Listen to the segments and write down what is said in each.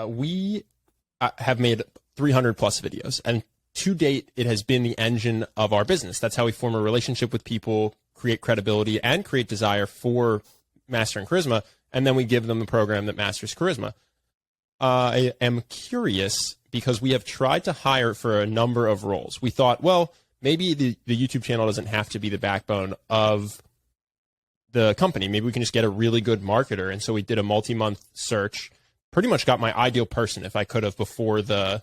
We have made 300 plus videos, and to date, it has been the engine of our business. That's how we form a relationship with people, create credibility, and create desire for mastering charisma, and then we give them the program that masters charisma. I am curious because we have tried to hire for a number of roles. We thought, well, maybe the YouTube channel doesn't have to be the backbone of the company. Maybe we can just get a really good marketer. And so we did a multi-month search, pretty much got my ideal person if I could have before the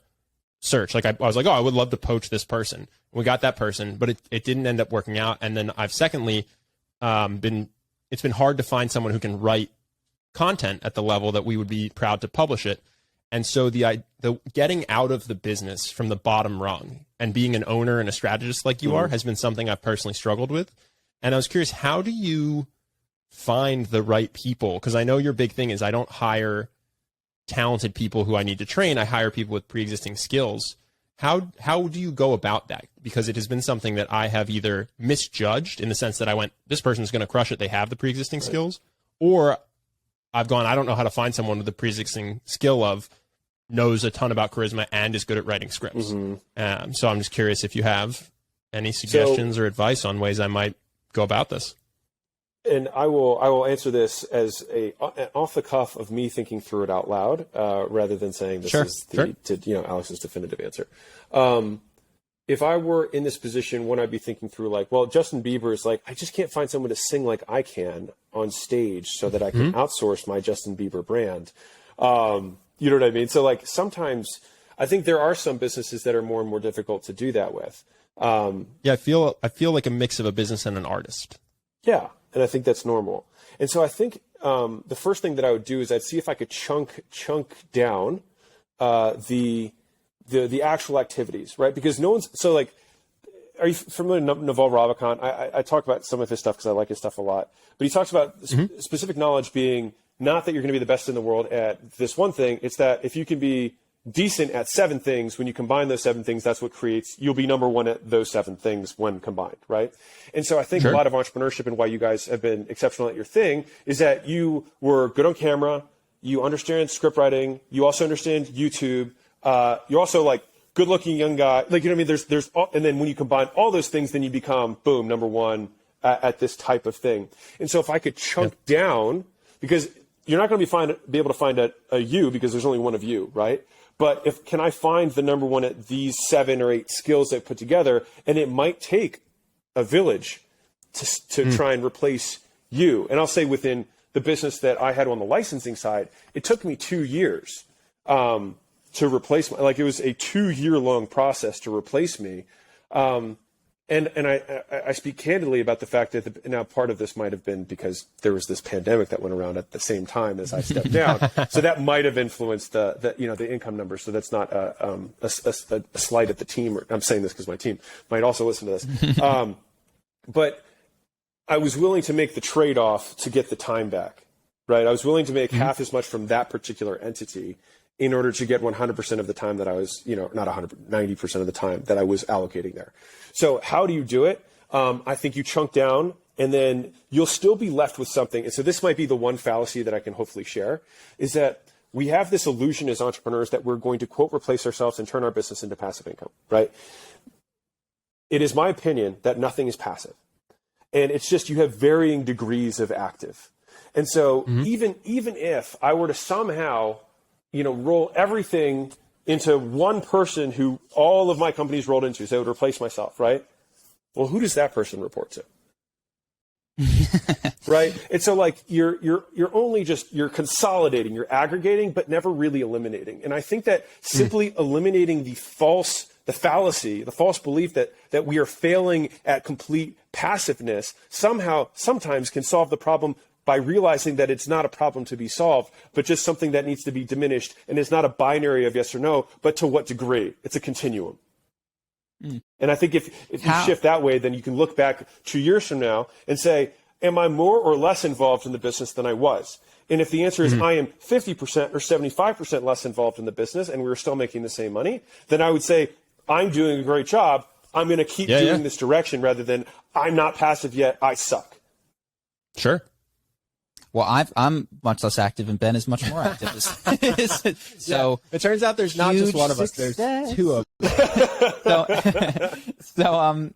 search. Like I was like, oh, I would love to poach this person. We got that person, but it didn't end up working out. And then I've secondly it's been hard to find someone who can write content at the level that we would be proud to publish it. And so the getting out of the business from the bottom rung and being an owner and a strategist like you are has been something I've personally struggled with. And I was curious, how do you find the right people? Because I know your big thing is I don't hire talented people who I need to train. I hire people with pre-existing skills. How do you go about that? Because it has been something that I have either misjudged in the sense that I went, this person's going to crush it. They have the pre-existing skills. Or I've gone, I don't know how to find someone with the pre-existing skill of knows a ton about charisma and is good at writing scripts. So I'm just curious if you have any suggestions or advice on ways I might go about this. And I will answer this as an off the cuff of me thinking through it out loud, rather than saying this is Alex's definitive answer. If I were in this position, wouldn't I be thinking through like, well, Justin Bieber is like, I just can't find someone to sing like I can on stage so that I can outsource my Justin Bieber brand. You know what I mean? So like sometimes I think there are some businesses that are more and more difficult to do that with. I feel like a mix of a business and an artist. Yeah. And I think that's normal. And so I think the first thing that I would do is I'd see if I could chunk down the actual activities, right? Because no one's so like. Are you familiar with Naval Ravikant? I talk about some of his stuff because I like his stuff a lot. But he talks about specific knowledge being not that you're going to be the best in the world at this one thing. It's that if you can be decent at 7 things, when you combine those 7 things, that's what creates, you'll be number one at those 7 things when combined, right? And so I think a lot of entrepreneurship and why you guys have been exceptional at your thing is that you were good on camera, you understand script writing, you also understand YouTube, you're also like good looking young guy, like, you know what I mean? There's and then when you combine all those things, then you become, boom, number one at this type of thing. And so if I could chunk down, because you're not going to be able to find a you because there's only one of you, right? But can I find the number one at these 7 or 8 skills that I put together? And it might take a village to try and replace you. And I'll say within the business that I had on the licensing side, it took me 2 years to replace it was a 2-year-long process to replace me. And I speak candidly about the fact that now part of this might have been because there was this pandemic that went around at the same time as I stepped down, so that might have influenced the income numbers. So that's not a slight at the team. I'm saying this because my team might also listen to this. But I was willing to make the trade-off to get the time back, right? I was willing to make half as much from that particular entity in order to get 100% of the time that I was, not 100, 90% of the time that I was allocating there. So how do you do it? I think you chunk down and then you'll still be left with something. And so this might be the one fallacy that I can hopefully share is that we have this illusion as entrepreneurs that we're going to quote, replace ourselves and turn our business into passive income, right? It is my opinion that nothing is passive. And it's just, you have varying degrees of active. And so even if I were to somehow, roll everything into one person who all of my companies rolled into, so it would replace myself, right? Well, who does that person report to? Right? And so like you're only just, you're consolidating, you're aggregating, but never really eliminating. And I think that simply eliminating the fallacy, the false belief that we are failing at complete passiveness sometimes can solve the problem by realizing that it's not a problem to be solved, but just something that needs to be diminished. And it's not a binary of yes or no, but to what degree. It's a continuum. And I think if you shift that way, then you can look back 2 years from now and say, am I more or less involved in the business than I was? And if the answer is I am 50% or 75% less involved in the business and we're still making the same money, then I would say, I'm doing a great job. I'm going to keep doing this direction rather than I'm not passive yet. I suck. Sure. Well, I'm much less active, and Ben is much more active. So it turns out there's not just one of us. There's two of us.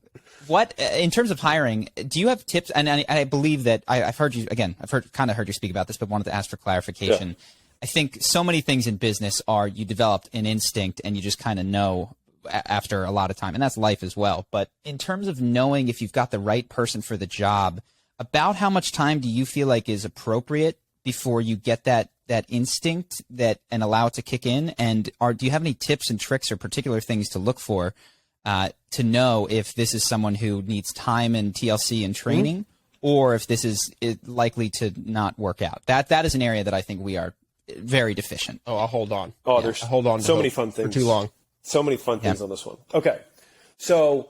What, in terms of hiring, do you have tips? And I believe that I've heard you, again, kind of heard you speak about this, but wanted to ask for clarification. Yeah. I think so many things in business are you developed an instinct and you just kind of know after a lot of time, and that's life as well. But in terms of knowing if you've got the right person for the job, about how much time do you feel like is appropriate before you get that instinct and allow it to kick in? And do you have any tips and tricks or particular things to look for to know if this is someone who needs time and TLC and training, or if this is likely to not work out? That is an area that I think we are very deficient. Oh, I'll hold on. Oh, yeah. There's so many fun things for too long. So many fun things on this one. Okay, so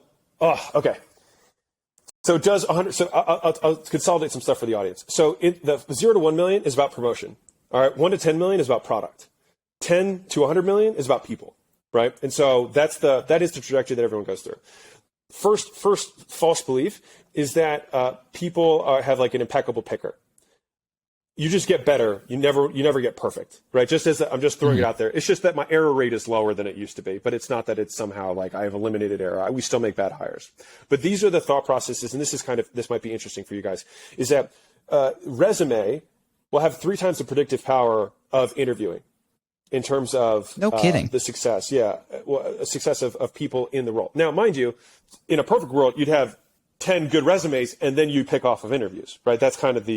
So does 100? So I'll consolidate some stuff for the audience. So the 0 to 1 million is about promotion. All right, 1 to 10 million is about product. 10 to 100 million is about people, right? And so that is the trajectory that everyone goes through. First false belief is that people have like an impeccable picker. You just get better. You never get perfect, right? Just as I'm just throwing it out there. It's just that my error rate is lower than it used to be, but it's not that it's somehow like I have eliminated error. We still make bad hires. But these are the thought processes, and this might be interesting for you guys, is that resume will have 3 times the predictive power of interviewing in terms of no kidding. The success. Yeah. Well, success of people in the role. Now, mind you, in a perfect world, you'd have 10 good resumes and then you pick off of interviews, right? That's kind of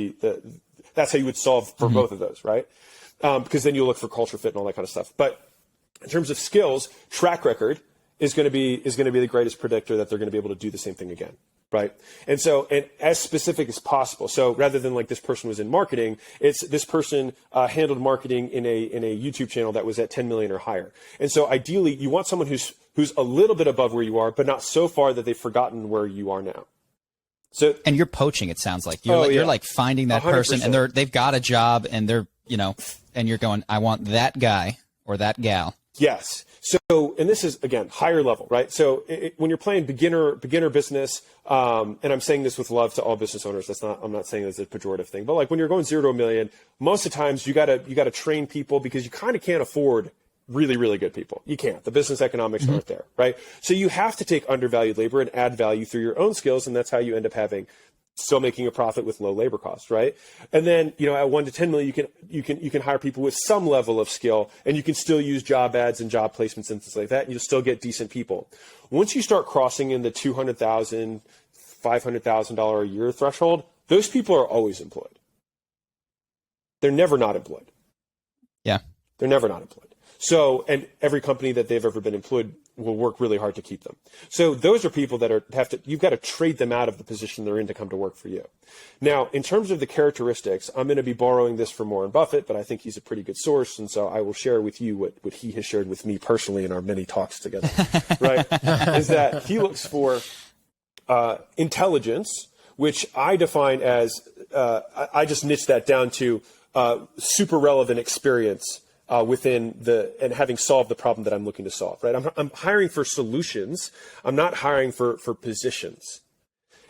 that's how you would solve for both of those, right? Because then you look for culture fit and all that kind of stuff. But in terms of skills, track record is going to be the greatest predictor that they're going to be able to do the same thing again, right? And as specific as possible. So rather than like this person was in marketing, it's this person handled marketing in a YouTube channel that was at 10 million or higher. And so ideally, you want someone who's a little bit above where you are, but not so far that they've forgotten where you are now. And you're poaching, it sounds like. You're like finding that 100%. Person, and they've got a job, and and you're going, I want that guy or that gal. Yes. So, and this is, again, higher level, right? So when you're playing beginner business, and I'm saying this with love to all business owners, I'm not saying this as a pejorative thing, but like when you're going 0 to 1 million, most of the times you gotta train people because you kind of can't afford really, really good people. You can't. The business economics aren't there, right? So you have to take undervalued labor and add value through your own skills, and that's how you end up still making a profit with low labor costs, right? And then, at 1 to 10 million, you can hire people with some level of skill, and you can still use job ads and job placements and things like that, and you'll still get decent people. Once you start crossing in the $200,000, $500,000 a year threshold, those people are always employed. They're never not employed. Yeah. They're never not employed. So, and every company that they've ever been employed will work really hard to keep them. So those are people that you've got to trade them out of the position they're in to come to work for you. Now, in terms of the characteristics, I'm going to be borrowing this from Warren Buffett, but I think he's a pretty good source. And so I will share with you what he has shared with me personally in our many talks together, right? Is that he looks for intelligence, which I define as, I just niche that down to super relevant experience and having solved the problem that I'm looking to solve, right? I'm hiring for solutions. I'm not hiring for positions.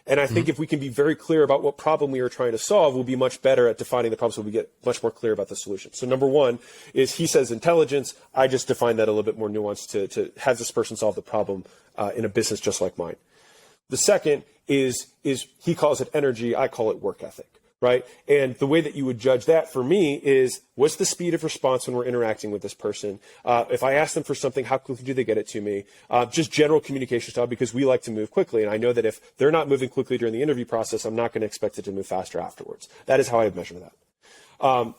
And I think if we can be very clear about what problem we are trying to solve, we'll be much better at defining the problem so we get much more clear about the solution. So number one is he says intelligence. I just define that a little bit more nuanced to have this person solve the problem in a business just like mine. The second is he calls it energy. I call it work ethic. Right. And the way that you would judge that for me is what's the speed of response when we're interacting with this person? If I ask them for something, how quickly do they get it to me? Just general communication style, because we like to move quickly. And I know that if they're not moving quickly during the interview process, I'm not going to expect it to move faster afterwards. That is how I measure that.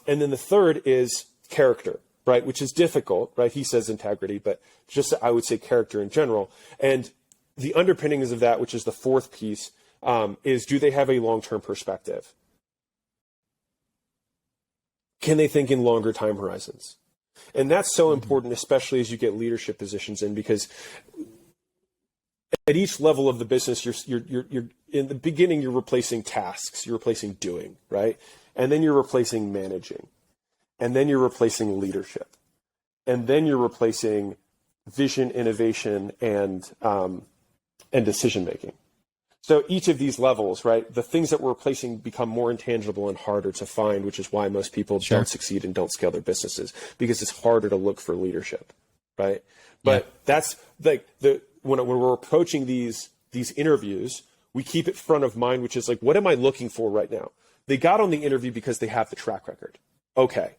And then the third is character, right? Which is difficult, right? He says integrity, but just I would say character in general. And the underpinnings of that, which is the fourth piece, is do they have a long-term perspective? Can they think in longer time horizons? And that's so important, especially as you get leadership positions in, because at each level of the business, you're in the beginning, you're replacing tasks, you're replacing doing, right? And then you're replacing managing, and then you're replacing leadership, and then you're replacing vision, innovation, and decision making. So each of these levels, right, the things that we're replacing become more intangible and harder to find, which is why most people don't succeed and don't scale their businesses, because it's harder to look for leadership, right? But that's like when we're approaching these interviews, we keep it front of mind, which is like, what am I looking for right now? They got on the interview because they have the track record. Okay.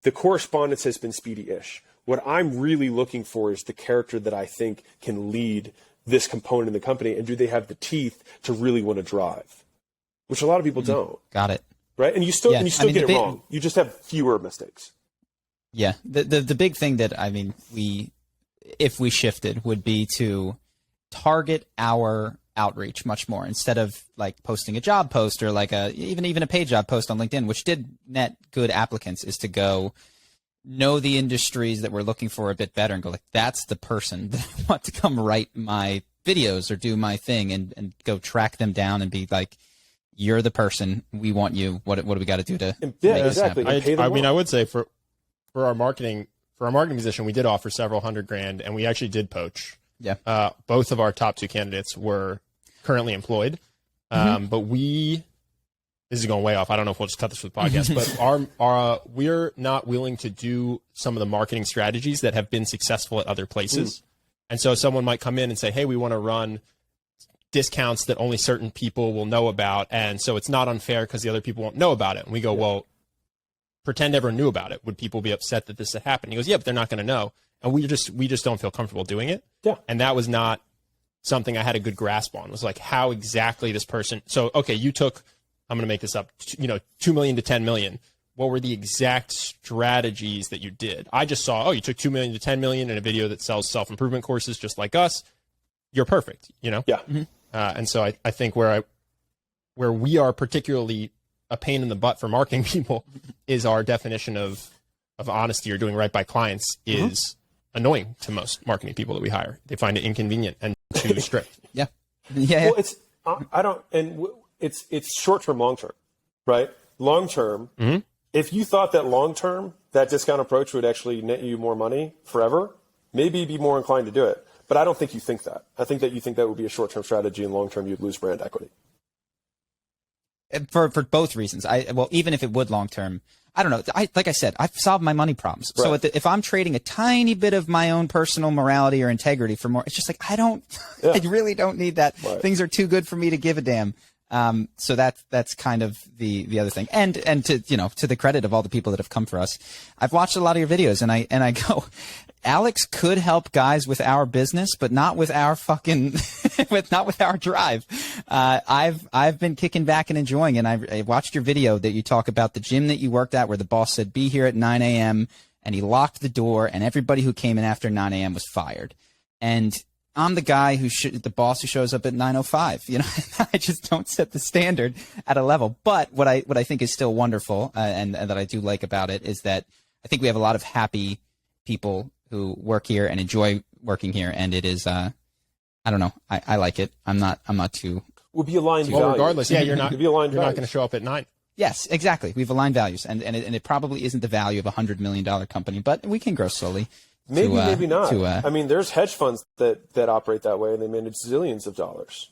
The correspondence has been speedy-ish. What I'm really looking for is the character that I think can lead this component in the company, and do they have the teeth to really want to drive, which a lot of people don't. Got it. Right, and you still get it wrong. You just have fewer mistakes. Yeah, the big thing that if we shifted would be to target our outreach much more, instead of like posting a job post or like even a paid job post on LinkedIn, which did net good applicants, is to go know the industries that we're looking for a bit better and go like, that's the person that I want to come write my videos or do my thing, and go track them down and be like, you're the person, we want you. What do we got to do to make this happen? I would say for our marketing position, we did offer several $100,000, and we actually did poach. Yeah. Both of our top two candidates were currently employed. But this is going way off. I don't know if we'll just cut this for the podcast, but we're not willing to do some of the marketing strategies that have been successful at other places. And so someone might come in and say, hey, we want to run discounts that only certain people will know about. And so it's not unfair because the other people won't know about it. And we go, well, pretend everyone knew about it. Would people be upset that this had happened? He goes, yeah, but they're not going to know. And we just don't feel comfortable doing it. Yeah. And that was not something I had a good grasp on. It was like how exactly this person. So, okay, you took, I'm going to make this up, 2 million to 10 million. What were the exact strategies that you did? I just saw, you took 2 million to 10 million in a video that sells self-improvement courses just like us. You're perfect, Yeah. And so I think where we are particularly a pain in the butt for marketing people is our definition of honesty or doing right by clients is annoying to most marketing people that we hire. They find it inconvenient and too strict. Yeah. Well, it's short-term, long-term, right? Long-term, if you thought that long-term, that discount approach would actually net you more money forever, maybe you'd be more inclined to do it. But I don't think you think that. I think that you think that would be a short-term strategy, and long-term you'd lose brand equity. For both reasons. Even if it would long-term, I don't know. Like I said, I've solved my money problems. Right. So if I'm trading a tiny bit of my own personal morality or integrity for more, it's just like, I really don't need that. Right. Things are too good for me to give a damn. So that's kind of the other thing. And to the credit of all the people that have come for us, I've watched a lot of your videos, and I go, Alex could help guys with our business, but not with our not with our drive. I've been kicking back and enjoying, and I watched your video that you talk about the gym that you worked at, where the boss said, be here at 9 a.m. and he locked the door, and everybody who came in after 9 a.m. was fired. And I'm the guy the boss who shows up at 9:05. I just don't set the standard at a level. But what I think is still wonderful, and that I do like about it, is that I think we have a lot of happy people who work here and enjoy working here, and it is I don't know, I like it. I'm not too. We'll be aligned. Well, regardless, you're not going to show up at 9. Yes, exactly. We've aligned values, and it probably isn't the value of $100 million company, but we can grow slowly. Maybe not. I mean, there's hedge funds that operate that way, and they manage zillions of dollars.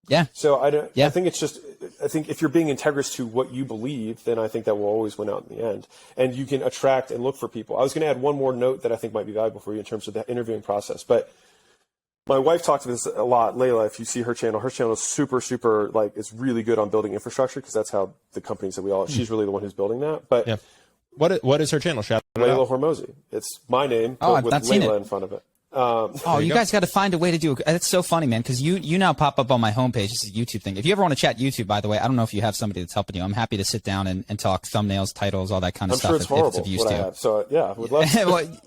Yeah. So I think if you're being integrous to what you believe, then I think that will always win out in the end. And you can attract and look for people. I was going to add one more note that I think might be valuable for you in terms of the interviewing process. But my wife talks about this a lot. Layla, if you see her channel is super, super, it's really good on building infrastructure, because that's how the companies that we all, she's really the one who's building that. But yeah. What is her channel? Layla Hormozi. It's my name, but with Layla in front of it. You guys got to find a way to do it. It's so funny, man, because you now pop up on my homepage. This is a YouTube thing. If you ever want to chat YouTube, by the way, I don't know if you have somebody that's helping you. I'm happy to sit down and talk thumbnails, titles, all that kind of stuff. I'm sure it's horrible if it's of use what to I have. So yeah, I would love to. Well,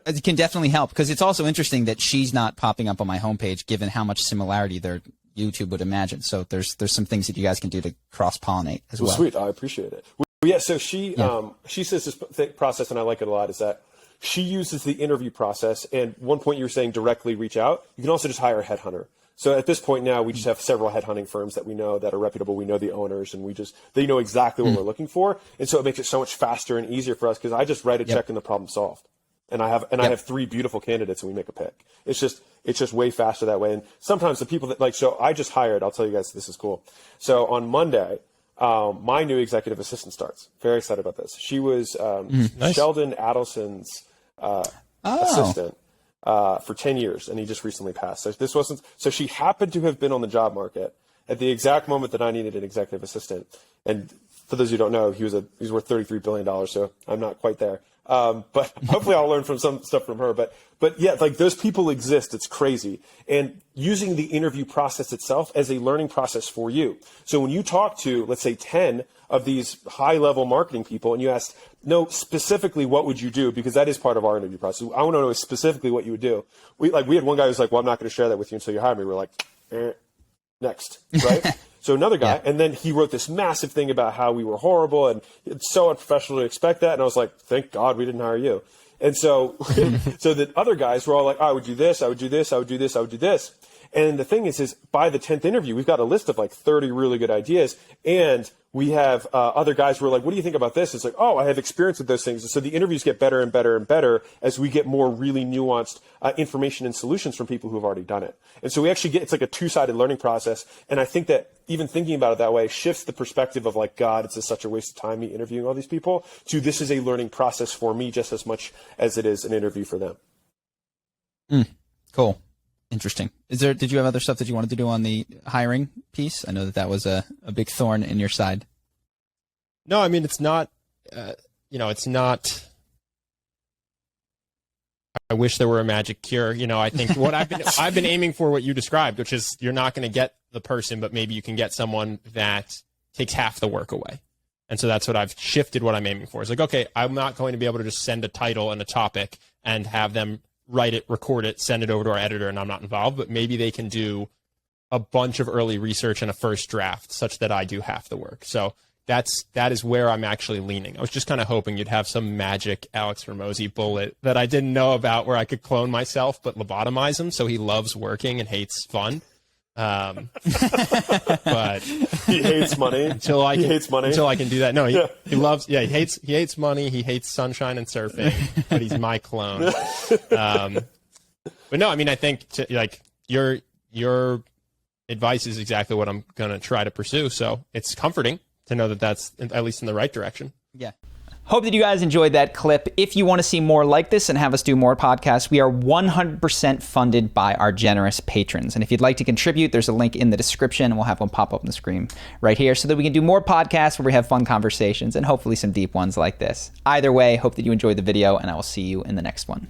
it can definitely help, because it's also interesting that she's not popping up on my homepage, given how much similarity their YouTube would imagine. So there's some things that you guys can do to cross-pollinate as well. Sweet. I appreciate it. Yeah, so she says this process, and I like it a lot, is that she uses the interview process. And one point you were saying directly reach out. You can also just hire a headhunter. So at this point now, we just have several headhunting firms that we know that are reputable. We know the owners, and they know exactly what we're looking for. And so it makes it so much faster and easier for us, because I just write a check and the problem solved. and I have 3 beautiful candidates, and we make a pick. It's just way faster that way. And sometimes the people that so I just hired. I'll tell you guys, this is cool. So on Monday, my new executive assistant starts. Very excited about this. She was nice. Sheldon Adelson's assistant for 10 years, and he just recently passed. So she happened to have been on the job market at the exact moment that I needed an executive assistant. And for those who don't know, he's worth $33 billion, so I'm not quite there. But hopefully I'll learn from some stuff from her. But yeah, like those people exist. It's crazy. And using the interview process itself as a learning process for you. So when you talk to, let's say, 10 of these high-level marketing people, and you ask, no, specifically, what would you do? Because that is part of our interview process. I want to know specifically what you would do. We had one guy who's like, well, I'm not going to share that with you until you hire me. We're like, next, right? So another guy, and then he wrote this massive thing about how we were horrible and it's so unprofessional to expect that. And I was like, thank God we didn't hire you. And so, so the other guys were all like, I would do this, I would do this, I would do this, I would do this. And the thing is by the 10th interview, we've got a list of like 30 really good ideas. And we have other guys who are like, what do you think about this? It's like, oh, I have experience with those things. And so the interviews get better and better and better as we get more really nuanced information and solutions from people who have already done it. And so we actually it's like a 2-sided learning process. And I think that even thinking about it that way shifts the perspective of like, God, it's such a waste of time me interviewing all these people to this is a learning process for me just as much as it is an interview for them. Cool. Interesting. Did you have other stuff that you wanted to do on the hiring piece? I know that was a big thorn in your side. No, I mean, it's not, it's not, I wish there were a magic cure. I think what I've been aiming for what you described, which is you're not going to get the person, but maybe you can get someone that takes half the work away. And so that's what I've shifted what I'm aiming for. It's like, okay, I'm not going to be able to just send a title and a topic and have them write it, record it, send it over to our editor, and I'm not involved, but maybe they can do a bunch of early research and a first draft such that I do half the work. So that is where I'm actually leaning. I was just kind of hoping you'd have some magic Alex Hormozi bullet that I didn't know about where I could clone myself but lobotomize him so he loves working and hates fun. But he hates money until I can do that. No, he hates money. He hates sunshine and surfing, but he's my clone. But no, I mean, I think your advice is exactly what I'm going to try to pursue. So it's comforting to know that that's at least in the right direction. Yeah. Hope that you guys enjoyed that clip. If you want to see more like this and have us do more podcasts, we are 100% funded by our generous patrons. And if you'd like to contribute, there's a link in the description, and we'll have one pop up on the screen right here so that we can do more podcasts where we have fun conversations and hopefully some deep ones like this. Either way, hope that you enjoyed the video, and I will see you in the next one.